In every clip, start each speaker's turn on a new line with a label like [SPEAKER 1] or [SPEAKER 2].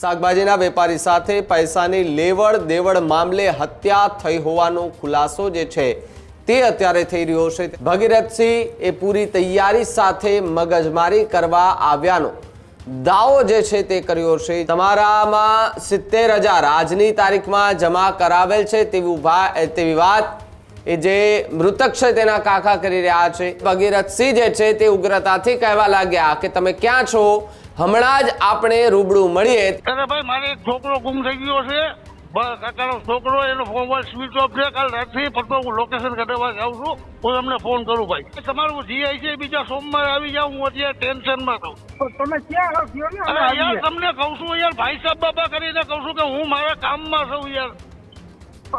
[SPEAKER 1] શાકભાજીના વેપારી સાથે પૈસાની લેવડ દેવડ મામલે હત્યા થઈ હોવાનો ખુલાસો જે છે તે અત્યારે થઈ રહ્યો છે। ભગીરથસિંહ એ પૂરી તૈયારી સાથે મગજમારી કરવા આવ્યાનો દાવો જે છે તે કર્યો છે। તમારામાં 70,000 આજની તારીખમાં જમા કરાવેલ છે તેવી વાત એ જે મૃતક છે તેના કાકા કરી રહ્યા છે। ભગીરથસિંહ જે છે તે ઉગ્રતાથી કહેવા લાગ્યા કે તમે ક્યાં છો, હમણાં જ આપણે રૂબરૂ મળીએ।
[SPEAKER 2] અરે ભાઈ, મારે એક છોકરો ગુમ થઈ ગયો છે, કાકાનો છોકરો, એનો મોબાઈલ સ્વિચ ઓફ છે। કાલ રાતથી ફરતો હું લોકેશન કઢાવવા જાઉં છું, હું તમને ફોન કરું ભાઈ। તમારું જીઆઈ છે, બીજા સોમવારે આવી જાવ, હું અત્યારે ટેન્શનમાં છું।
[SPEAKER 3] તમે ક્યાં આવ્યો ને?
[SPEAKER 2] અરે યાર, તમને કહું છું યાર, ભાઈ સાહેબ બાબા કરીને કહું છું કે હું મારા કામમાં છું યાર।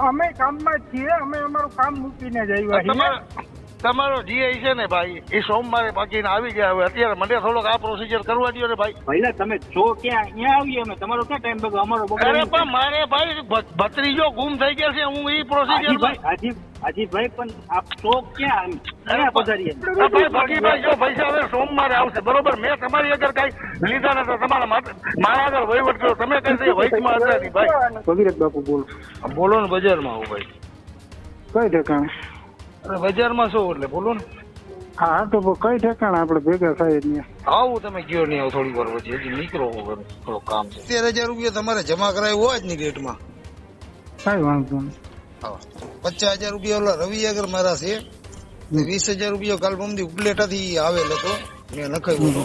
[SPEAKER 3] અમે કામમાં જ છીએ, અમે અમારું કામ મૂકીને જ આવ્યા છીએ।
[SPEAKER 2] તમારો જીઆઈ છે ને ભાઈ, એ સોમવારે બાકીને આવી ગયા। હવે અત્યારે મને થોડોક આ પ્રોસિજર કરવા દો ને ભાઈ।
[SPEAKER 3] પહેલા તમે છો ક્યાં? અહીંયા આવીએ અમે, તમારો ક્યાં ટાઈમ બગડો? અમારો બગડો?
[SPEAKER 2] અરે પણ મારે ભાઈ ભત્રીજો ગુમ થઈ ગયા છે, હું એ પ્રોસિજર
[SPEAKER 3] હાજીભાઈ પણ આપ છો ક્યાં? ક્યાં પધારીએ?
[SPEAKER 2] ભાઈ જો પૈસા હવે સોમવારે આવશે, બરોબર? મેં તમારી આગળ કઈ લીધા નથી, તમારા મારા આગળ વહીવટ કર્યો, તમે કઈ વહીવટમાં હતા નહીં ભાઈ।
[SPEAKER 3] ભગીરથ બાપુ બોલો।
[SPEAKER 2] બોલો ને, બજારમાં આવું ભાઈ।
[SPEAKER 3] કઈ ઠેકાણે?
[SPEAKER 2] અરે બજારમાં શું એટલે બોલો ને।
[SPEAKER 3] હા તો કઈ ઠેકાણે આપણે ભેગા થાય ને?
[SPEAKER 2] આવું તમે કયો નહીં, આવું થોડી વાર પછી હજી નીકળો, થોડું કામ છે।
[SPEAKER 4] 13,000 રૂપિયા તમારે જમા કરાવ્યું હોય જ નહીં રેટમાં,
[SPEAKER 3] કઈ વાંધો નહીં।
[SPEAKER 4] 50,000 રૂપિયા ઓલા રવિ આગળ મારા છે, 20,000 રૂપિયા કાલ મમદી ઉપલેટાથી આવેલ હતો, મેં નખાવ્યો હતો।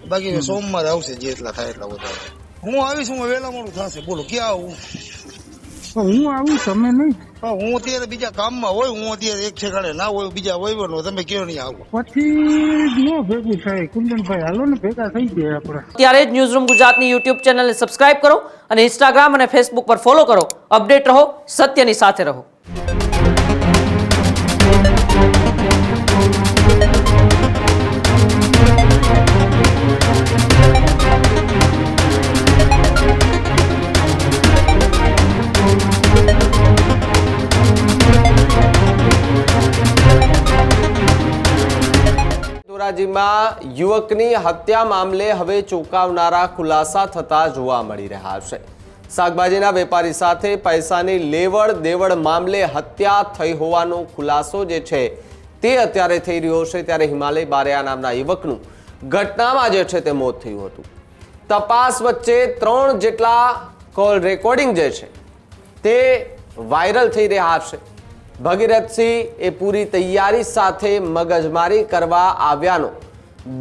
[SPEAKER 4] બાકી સોમવારે આવશે, જેટલા થાય એટલા વધારે હું આવીશ। હું વહેલા મોડું થશે, બોલો ક્યાં આવું?
[SPEAKER 3] હું આવું, તમે નહીં?
[SPEAKER 4] હું અત્યારે બીજા કામમાં હોય, હું અત્યારે એક ઠેકાણે ના હોય, બીજા વહીવટ તમે કયો નહીં આવું,
[SPEAKER 3] પછી નો ભેગું થાય। કુંદનભાઈ હાલો ને, ભેગા થઈ ગયા આપણે।
[SPEAKER 5] ત્યારે જ ન્યૂઝરૂમ ગુજરાતની યુટ્યુબ ચેનલને સબસ્ક્રાઇબ કરો અને ઇન્સ્ટાગ્રામ અને ફેસબુક પર ફોલો કરો। અપડેટ રહો, સત્યની સાથે રહો।
[SPEAKER 1] ધોરાજીમાં યુવકની હત્યા મામલે હવે ચોંકાવનારા ખુલાસા થતા જોવા મળી રહ્યા છે। શાકભાજીના વેપારી સાથે પૈસાની લેવડ દેવડ મામલે હત્યા થઈ હોવાનો ખુલાસો જે છે તે અત્યારે થઈ રહ્યો છે। ત્યારે હિમાલય બારિયા નામના યુવકનું ઘટનામાં જે છે તે મોત થયું હતું। તપાસ વચ્ચે 3 જેટલા કોલ રેકોર્ડિંગ જે છે તે વાયરલ થઈ રહ્યા છે। ભગીરથસિંહ એ પૂરી તૈયારી સાથે મગજમારી કરવા આવ્યાનો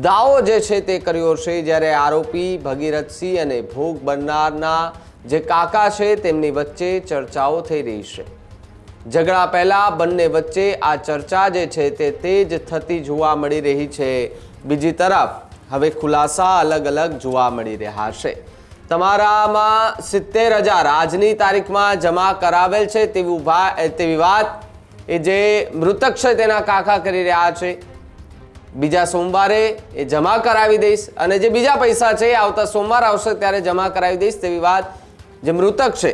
[SPEAKER 1] દાવો જે છે તે કર્યો છે। જ્યારે આરોપી ભગીરથસિંહ અને ભોગ બનનારના જે કાકા છે તેમની વચ્ચે ચર્ચાઓ થઈ રહી છે। ઝઘડા પહેલા બંને વચ્ચે આ ચર્ચા જે છે તે તેજ થતી જોવા મળી રહી છે। બીજી તરફ હવે ખુલાસા અલગ અલગ જોવા મળી રહ્યા છે। તમારામાં 70,000 આજની તારીખમાં જમા કરાવેલ છે તેવી વાત એ જે મૃતક છે તેના કાકા કરી રહ્યા છે। બીજા સોમવારે એ જમા કરાવી દઈશ અને જે બીજા પૈસા છે એ આવતા સોમવાર આવશે ત્યારે જમા કરાવી દઈશ તેવી વાત જે મૃતક છે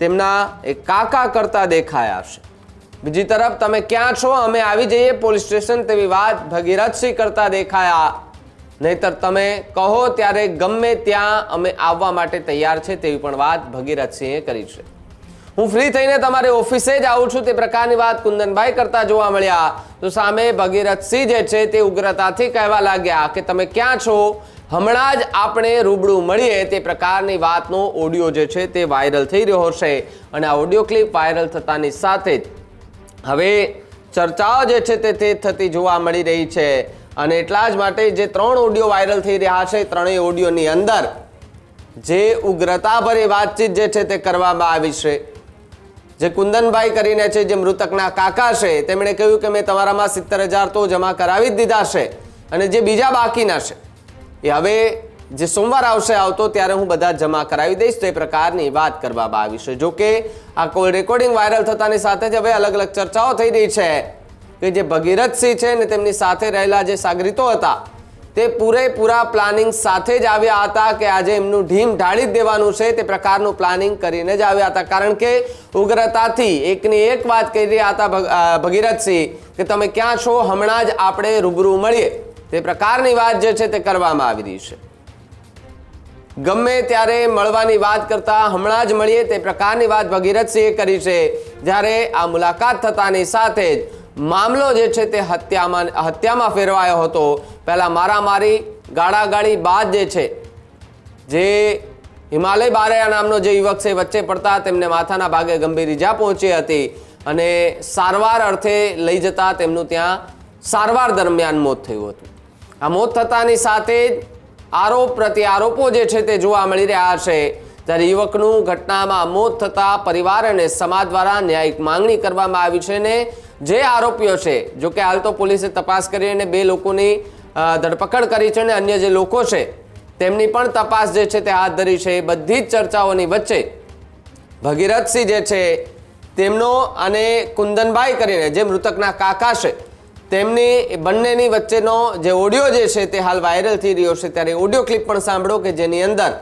[SPEAKER 1] તેમના એ કાકા કરતા દેખાયા છે। બીજી તરફ તમે ક્યાં છો, અમે આવી જઈએ પોલીસ સ્ટેશન તેવી વાત ભગીરથસિંહ કરતા દેખાયા। નહીતર તમે કહો ત્યારે ગમે ત્યાં અમે આવવા માટે તૈયાર છે તેવી પણ વાત ભગીરથસિંહે કરી છે। હું ફ્રી થઈને તમારી ઓફિસે જ આવું છું તે પ્રકારની વાત કુંદનભાઈ કરતા જોવા મળ્યા। તો સામે ભગીરથસિંહ જે છે તે ઉગ્રતાથી કહેવા લાગ્યા કે તમે ક્યાં છો, હમણાં જ આપણે રૂબરૂ મળીએ તે પ્રકારની વાતનો ઓડિયો જે છે તે વાયરલ થઈ રહ્યો છે। અને આ ઓડિયો ક્લિપ વાયરલ થતાની સાથે જ હવે ચર્ચાઓ જે છે તે તેજ થતી જોવા મળી રહી છે। અને એટલા જ માટે જે 3 ઓડિયો વાયરલ થઈ રહ્યા છે, 3 ઓડિયોની અંદર જે ઉગ્રતાભરી વાતચીત જે છે તે કરવામાં આવી છે। જે કુંદનભાઈ કરીને છે, જે મૃતકના કાકા છે, તેમણે કહ્યું કે મેં તમારામાં 70,000 તો જમા કરાવી જ દીધા છે અને જે બીજા બાકીના છે એ હવે જે સોમવાર આવશે આવતો ત્યારે હું બધા જમા કરાવી દઈશ તો એ પ્રકારની વાત કરવામાં આવી છે। જો કે આ કોલ રેકોર્ડિંગ વાયરલ થતાની સાથે જ હવે અલગ અલગ ચર્ચાઓ થઈ રહી છે કે જે ભગીરથસિંહ છે ને તેમની સાથે રહેલા જે સાગરીતો હતા તે પૂરેપૂરા પ્લાનિંગ સાથે જ આવ્યા હતા કે આજે એમનું ઢીમ ઢાળી જ દેવાનું છે તે પ્રકારનું પ્લાનિંગ કરીને જ આવ્યા હતા। કારણ કે ઉગ્રતાથી એકની એક વાત કહી રહ્યા હતા ભગીરથસિંહ કે તમે ક્યાં છો, હમણાં જ આપણે રૂબરૂ મળીએ તે પ્રકારની વાત જે છે તે કરવામાં આવી રહી છે। ગમે ત્યારે મળવાની વાત કરતા હમણાં જ મળીએ તે પ્રકારની વાત ભગીરથસિંહે કરી છે, જ્યારે આ મુલાકાત થતાની સાથે જ મામલો જે છે તે હત્યામાં ફેરવાયો હતો. પહેલા મારામારી ગાળાગાળી બાદ જે છે, જે હિમાલય બારૈયા નામનો જે યુવક છે વચ્ચે પડતા તેમને માથાના ભાગે ગંભીર ઈજા પહોંચી હતી અને સારવાર અર્થે લઈ જતા તેમનું ત્યાં સારવાર દરમિયાન મોત થયું હતું. આ મોત થતાની સાથે જ આરોપ પ્રત્યારોપો જે છે તે જોવા મળી રહ્યા છે. ત્યારે યુવકનું ઘટનામાં મોત થતા પરિવાર અને સમાજ દ્વારા ન્યાયિક માંગણી કરવામાં આવી છે ને જે આરોપીઓ છે, જો કે હાલ તો પોલીસે તપાસ કરી અને 2 લોકોની ધરપકડ કરી છે અને અન્ય જે લોકો છે તેમની પણ તપાસ જે છે તે હાથ ધરી છે. બધી જ ચર્ચાઓની વચ્ચે ભગીરથસિંહ જે છે તેમનો અને કુંદનભાઈ કરીને જે મૃતકના કાકા છે તેમની બંનેની વચ્ચેનો જે ઓડિયો જે છે તે હાલ વાયરલ થઈ રહ્યો છે. ત્યારે ઓડિયો ક્લિપ પણ સાંભળો કે જેની અંદર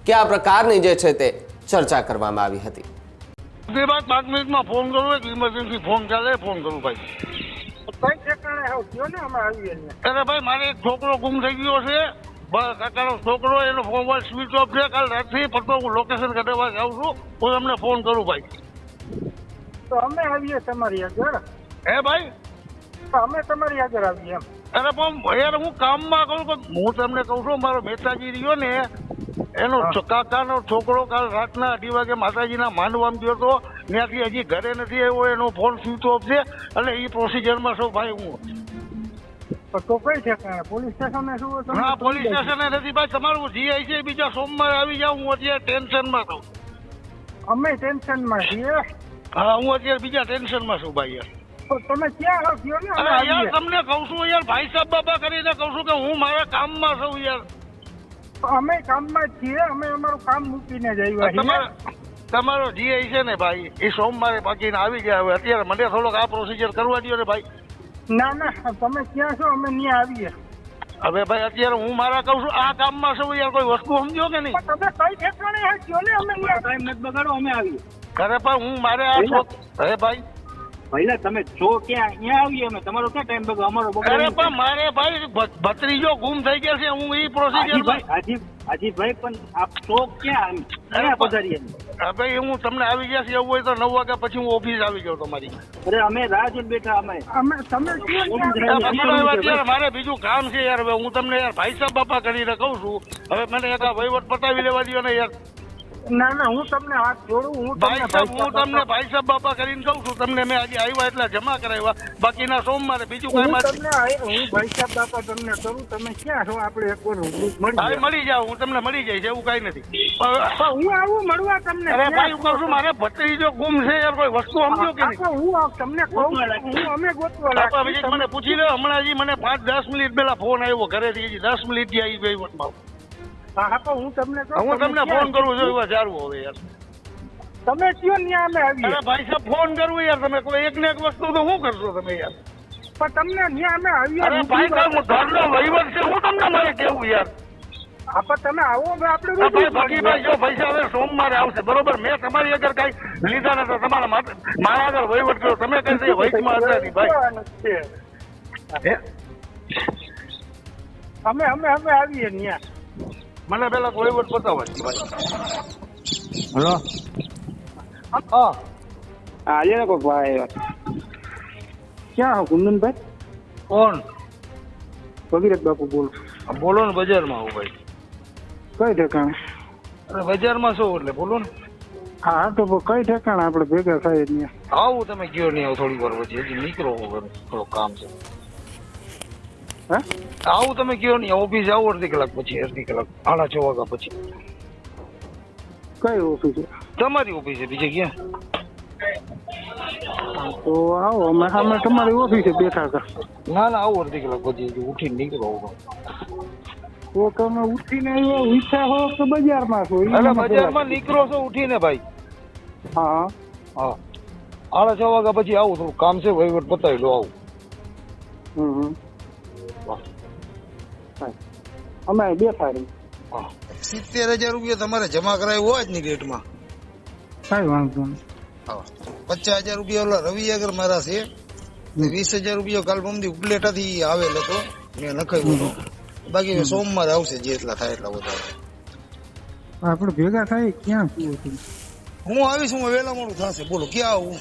[SPEAKER 1] કયા પ્રકારની જે છે તે ચર્ચા કરવામાં આવી હતી.
[SPEAKER 2] 5 મિનિટમાં ફોન કરું, એક ઇમરજન્સી ફોન ચાલે, ફોન કરું ભાઈ.
[SPEAKER 3] કઈ ઠેકાણે આવો કયો ને અમે આવીએ ને.
[SPEAKER 2] અરે ભાઈ મારે એક છોકરો ગુમ થઈ ગયો છે, કાકાનો છોકરો, એનો મોબાઈલ સ્વિચ ઓફ છે. કાલ રાતથી ફરતો હું લોકેશન કાઢવા જાઉં છું, હું તમને ફોન કરું ભાઈ.
[SPEAKER 3] તો અમે આવીએ તમારી આગળ.
[SPEAKER 2] હે ભાઈ?
[SPEAKER 3] તો અમે તમારી આગળ આવીએ એમ.
[SPEAKER 2] અરે પણ યાર હું કામમાં કહું તો હું તમને કહું છું, મારો મહેતાજી રહ્યો ને એનો કાકાનો છોકરો કાલ રાતના 2 વાગે માતાજીના માંડવામાં ગયો હતો, ત્યાંથી હજી ઘરે નથી આવ્યો, એનો ફોન સ્વિચ ઓફ છે અને એ પ્રોસિજરમાં છું ભાઈ હું.
[SPEAKER 3] તો કઈ ઠેકાણે પોલીસ સ્ટેશને શું?
[SPEAKER 2] ના પોલીસ સ્ટેશને નથી ભાઈ, તમારું જીઆઈ છે બીજા સોમવારે આવી જાવ, હું અત્યારે ટેન્શનમાં છું.
[SPEAKER 3] અમે ટેન્શનમાં છીએ.
[SPEAKER 2] હા હું અત્યારે બીજા ટેન્શનમાં છું ભાઈ યાર.
[SPEAKER 3] તો તમે ક્યાં આવો કયો ને અમે
[SPEAKER 2] અરે યાર
[SPEAKER 3] આવીએ.
[SPEAKER 2] તમને કહું છું યાર, ભાઈ સાહેબ બાબા કરીને કહું છું કે હું મારા કામમાં છું યાર.
[SPEAKER 3] અમે કામમાં જ છીએ, અમે અમારું કામ મૂકીને જ આવ્યા છીએ.
[SPEAKER 2] તમારો જીઆઈ છે ને ભાઈ એ સોમવારે બાકીને આવી ગયા. હવે અત્યારે મને થોડોક આ પ્રોસિજર કરવા દો ને ભાઈ.
[SPEAKER 3] ના ના તમે ક્યાં છો અમે ત્યાં આવીએ.
[SPEAKER 2] હવે ભાઈ અત્યારે હું મારા કહું છું આ કામમાં છું યાર, કોઈ વસ્તુ સમજો કે નહીં?
[SPEAKER 3] તમે કઈ ઠેકાણે કયો ને અમે ટાઈમ નથી બગાડો, અમે આવીએ.
[SPEAKER 2] અરે પણ હું મારે આ અરે ભાઈ
[SPEAKER 3] ભાઈ તમે છો ક્યાં? અહીંયા આવીએ અમે. તમારો ક્યાં ટાઈમ બગાડો? અમારો
[SPEAKER 2] અરે પણ મારે ભાઈ ભત્રીજો ગુમ થઈ ગયા છે, હું એ પ્રોસિજર
[SPEAKER 3] હાજીભાઈ પણ આપ છો ક્યાં? ક્યાં પધારીએ?
[SPEAKER 2] ભાઈ હું તમને આવી ગયા છે એવું હોય તો 9 વાગ્યા પછી હું ઓફિસ આવી જાઉં તમારી.
[SPEAKER 3] અરે અમે રાહ જોઈને બેઠા. અમે તમે
[SPEAKER 2] અત્યારે મારે બીજું કામ છે યાર. હવે હું તમને યાર ભાઈ સાહેબ બાપા કરીને કહું છું, હવે મને એક આ વહીવટ પતાવી લેવા દો ને યાર.
[SPEAKER 3] ના ના હું તમને હાથ જોડું. હું
[SPEAKER 2] ભાઈ ભાઈ સાહેબ બાપા કરીને કહું છું તમને. મેં આજે આવ્યા એટલા જમા કરાવ્યા, બાકીના સોમવારે બીજું કઈ
[SPEAKER 3] હું ભાઈ સાહેબ બાપા તમને કરું. તમે ક્યાં છો? આપણે એકવાર
[SPEAKER 2] મળી જાવ, હું તમને મળી જઈશ, એવું કઈ નથી.
[SPEAKER 3] હું આવું મળવા તમને.
[SPEAKER 2] અરે ભાઈ હું કહું છું મારે ભત્રીજો ગુમ છે યાર, કોઈ વસ્તુ સમજો કે નહીં?
[SPEAKER 3] હું તમને કહું અમે ગોતવા
[SPEAKER 2] મને પૂછી લે. હમણાં હજી મને 5-10 મિનિટ પહેલા ફોન આવ્યો ઘરેથી, હજી 10 મિનિટ થી આવી વહીવટમાં.
[SPEAKER 3] હા તો હું તમને
[SPEAKER 2] ફોન કરું છું એવા સારું હવે યાર.
[SPEAKER 3] તમે કયો ત્યાં અમે આવીએ.
[SPEAKER 2] અરે ભાઈ સાહેબ ફોન કરવું યાર, તમે કોઈ એક ને એક વસ્તુ તો શું કરશો તમે યાર?
[SPEAKER 3] પણ તમને ત્યાં અમે આવીએ.
[SPEAKER 2] અરે ભાઈ સાહેબ હું ઘરનો વહીવટ છે, હું તમને મારે કેવું યાર.
[SPEAKER 3] હા પણ તમે આવો આપણે
[SPEAKER 2] ભાઈ જો પૈસા હવે સોમવારે આવશે બરોબર. મેં તમારી આગળ કઈ લીધા નથી, તમારા મારા આગળ વહીવટ કર્યો, તમે કઈ વહીવટમાં હતા નહીં ભાઈ.
[SPEAKER 3] અમે આવીએ ત્યાં.
[SPEAKER 2] મને પેલા વહીવટ બતાવવા ભાઈ. હેલો
[SPEAKER 3] આજે ને કોઈ ભાઈ ક્યાં હો કુંદનભાઈ?
[SPEAKER 2] કોણ?
[SPEAKER 3] ભગીરથ બાપુ બોલો.
[SPEAKER 2] બોલો ને બજારમાં આવું ભાઈ.
[SPEAKER 3] કઈ ઠેકાણે?
[SPEAKER 2] અરે બજારમાં શું એટલે બોલો ને.
[SPEAKER 3] હા તો કઈ ઠેકાણે આપણે ભેગા થાય ત્યાં?
[SPEAKER 2] આવું તમે કયો નહીં, આવું થોડી વાર પછી હજી નીકળો થોડું કામ છે.
[SPEAKER 3] હે
[SPEAKER 2] આવું તમે કયો નહીં, ઓફિસ આવો અડધી કલાક પછી, અડધી કલાક 6:30 વાગ્યા પછી.
[SPEAKER 3] કઈ ઓફિસ છે
[SPEAKER 2] તમારી ઓફિસ છે બીજે ક્યાં?
[SPEAKER 3] તો આવો અમે તમારી ઓફિસે બેઠા હતા.
[SPEAKER 2] ના આવું અડધી કલાક પછી ઉઠીને નીકળો.
[SPEAKER 3] તો તમે ઉઠીને ઈચ્છા હો તો બજારમાં છો?
[SPEAKER 2] અરે બજારમાં નીકળો છો ઉઠીને ભાઈ?
[SPEAKER 3] હા
[SPEAKER 2] 6:30 વાગ્યા પછી આવું, થોડું કામ છે, વહીવટ બતાવી લો. આવું
[SPEAKER 3] અમે બેઠા રહી.
[SPEAKER 4] 70,000 રૂપિયા તમારે જમા કરાવ્યું હોય જ ની ડેટમાં.
[SPEAKER 3] કઈ વાંધો નહીં.
[SPEAKER 4] 50,000 રૂપિયા ઓલા રવિ આગળ મારા છે, 20,000 રૂપિયા કાલ મમદી ઉપલેટાથી આવેલો હતો, મેં નખાવ્યો હતો. બાકી સોમવારે આવશે, જે એટલા થાય એટલા વધારે.
[SPEAKER 3] આપણે ભેગા થાય ક્યાં છું તું?
[SPEAKER 4] હું આવીશ, હું વહેલા મોડું થશે. બોલો ક્યાં આવું?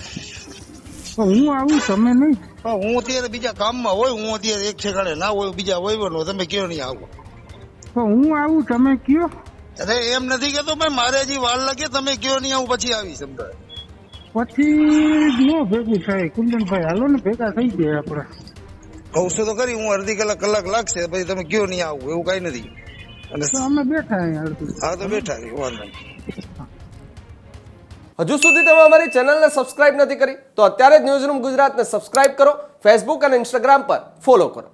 [SPEAKER 3] તો હું આવું તમે નહીં.
[SPEAKER 4] હું અત્યારે બીજા કામમાં હોય, હું અત્યારે એક ઠેકાણે ના હોય, બીજા હોય, તમે કયો નહીં આવો.
[SPEAKER 3] તો હું આવું તમે કયો.
[SPEAKER 4] અરે એમ નથી કેતો ભાઈ, મારે હજી વાર લાગે, તમે કયો નહીં આવું પછી આવીશ. સમજાય?
[SPEAKER 3] પછી નો ભેગું થાય કુંદનભાઈ, હાલો ને ભેગા થઈ જાય આપણે.
[SPEAKER 4] કહું છું તો ખરી, હું અડધી કલાક લાગશે, પછી તમે કયો નહીં આવું એવું કઈ નથી. અને
[SPEAKER 3] તો અમે બેઠા અહીંયા અડધું.
[SPEAKER 4] હા તો બેઠા રહી, વાંધો નહીં.
[SPEAKER 1] હજુ સુધી તમે અમારી ચેનલને સબસ્ક્રાઇબ નથી કરી તો અત્યારે જ ન્યૂઝરૂમ ગુજરાતને સબસ્ક્રાઇબ કરો, ફેસબુક અને ઇન્સ્ટાગ્રામ પર ફોલો કરો.